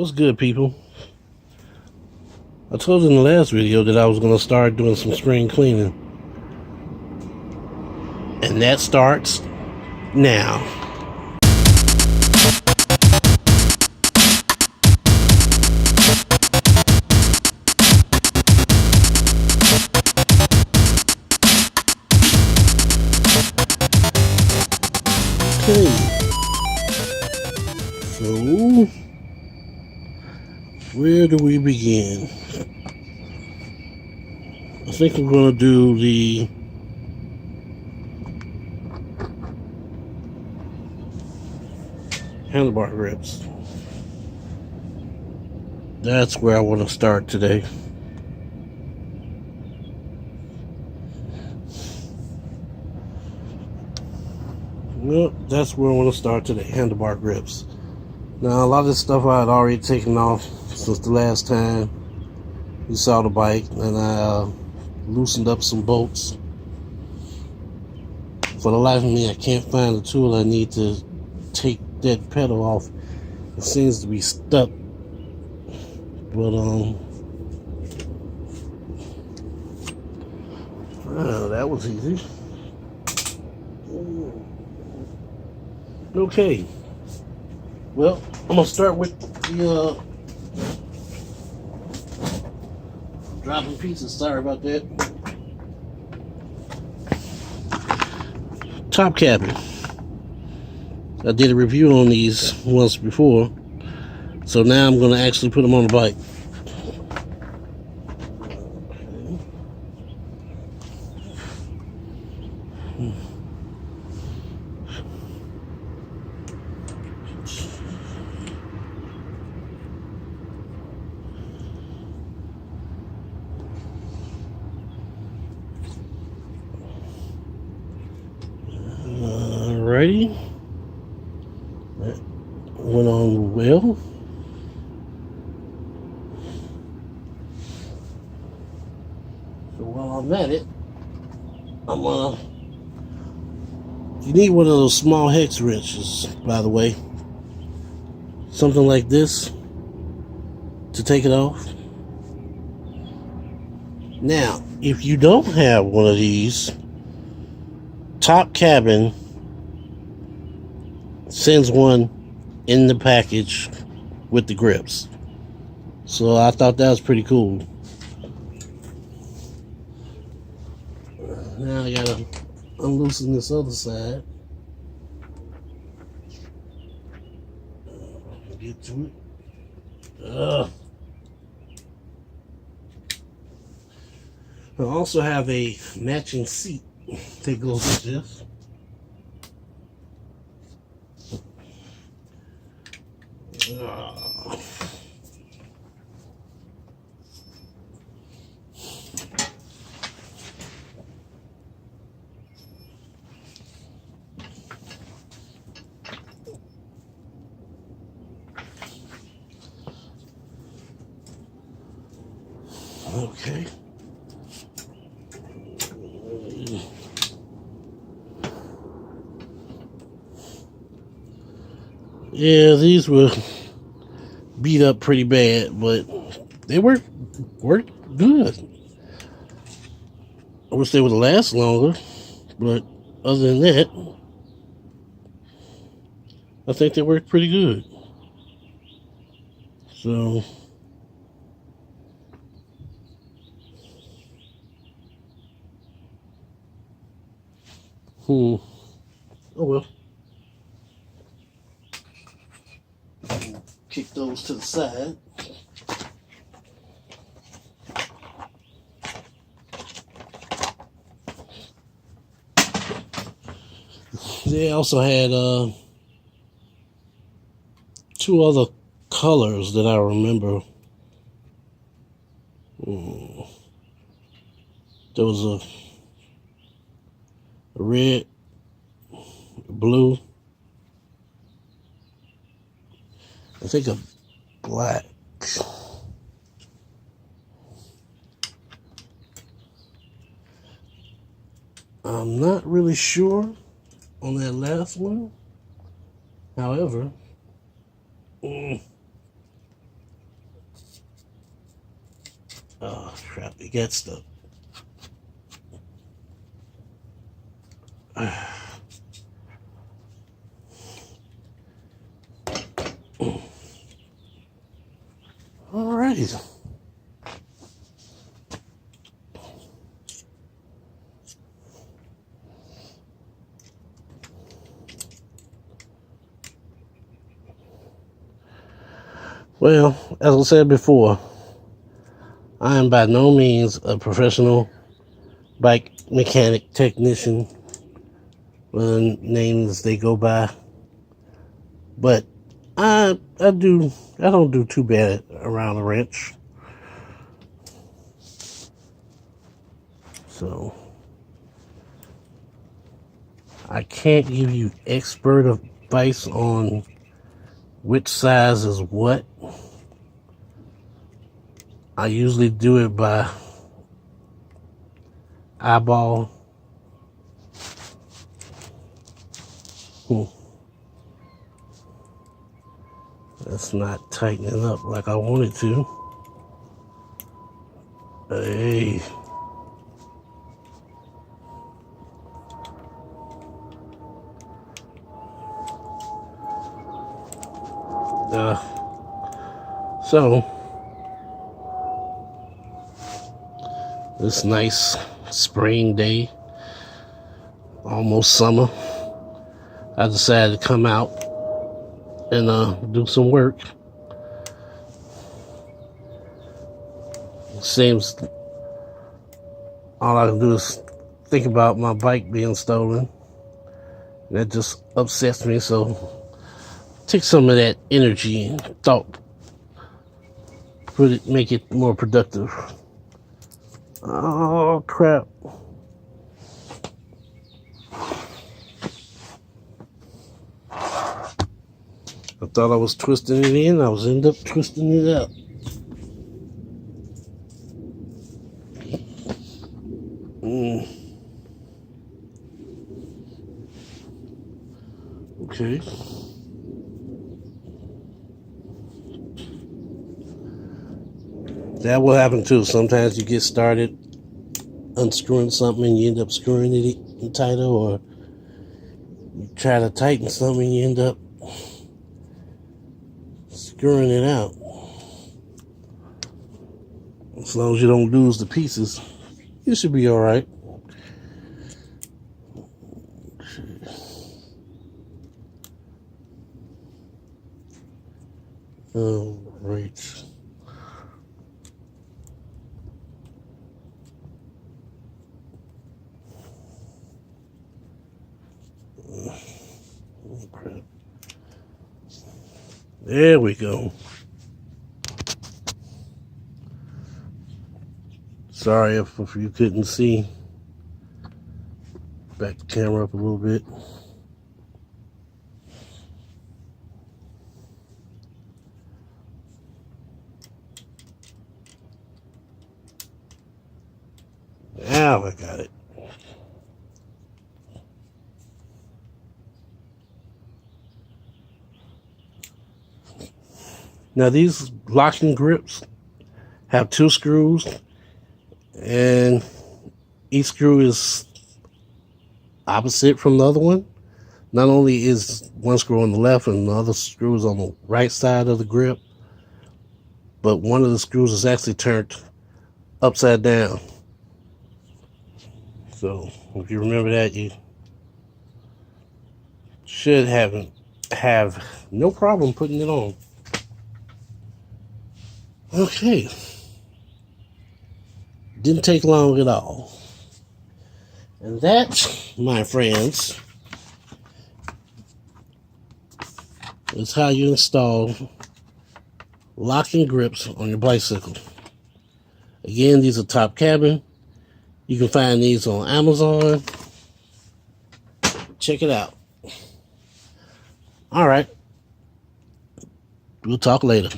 What's good, people? I told you in the last video that I was going to start doing some spring cleaning. And that starts now. Okay. So, where do we begin? I think I'm going to do the handlebar grips. That's where I want to start today. Well, that's where I want to start today, handlebar grips. Now, a lot of this stuff I had already taken off since the last time you saw the bike, and I loosened up some bolts. For the life of me, I can't find the tool I need to take that pedal off. It seems to be stuck. But that was easy. Okay. Well, I'm gonna start with the dropping pieces. Sorry about that. Top cabin. I did a review on these once before, so now I'm gonna actually put them on the bike. Alrighty, that went on well. So while I'm at it, you need one of those small hex wrenches, by the way, something like this to take it off. Now, if you don't have one of these, Top Cabin sends one in the package with the grips. So I thought that was pretty cool. Now I gotta unloosen this other side. Get to it. I also have a matching seat that goes with this. Okay. Yeah, these were beat up pretty bad, but they worked good. I wish they would last longer, but other than that, I think they worked pretty good. So, oh well. Kick those to the side. They also had two other colors that I remember. There was a red, blue, I think a black. I'm not really sure on that last one. However, Oh crap, it got stuck. Alrighty. Well, as I said before, I am by no means a professional bike mechanic technician, the names they go by, but I don't do too bad around a wrench. So I can't give you expert advice on which size is what. I usually do it by eyeball. That's not tightening up like I want it to. Hey. So, this nice spring day, almost summer, I decided to come out and do some work. It seems all I can do is think about my bike being stolen. That just upsets me, so take some of that energy and thought, make it more productive. Oh crap. I thought I was twisting it in, I was end up twisting it out. Okay. That will happen too. Sometimes you get started unscrewing something and you end up screwing it tighter, or you try to tighten something and you end up screwing it out. As long as you don't lose the pieces, you should be all right. All right. Oh, crap. There we go. Sorry if you couldn't see. Back the camera up a little bit. Now I got it. Now these locking grips have 2 screws, and each screw is opposite from the other one. Not only is one screw on the left and the other screw is on the right side of the grip, but one of the screws is actually turned upside down. So if you remember that, you should have no problem putting it on. Okay. Didn't take long at all. And that, my friends, is how you install locking grips on your bicycle. Again, these are top cabin. You can find these on Amazon. Check it out. All right. We'll talk later.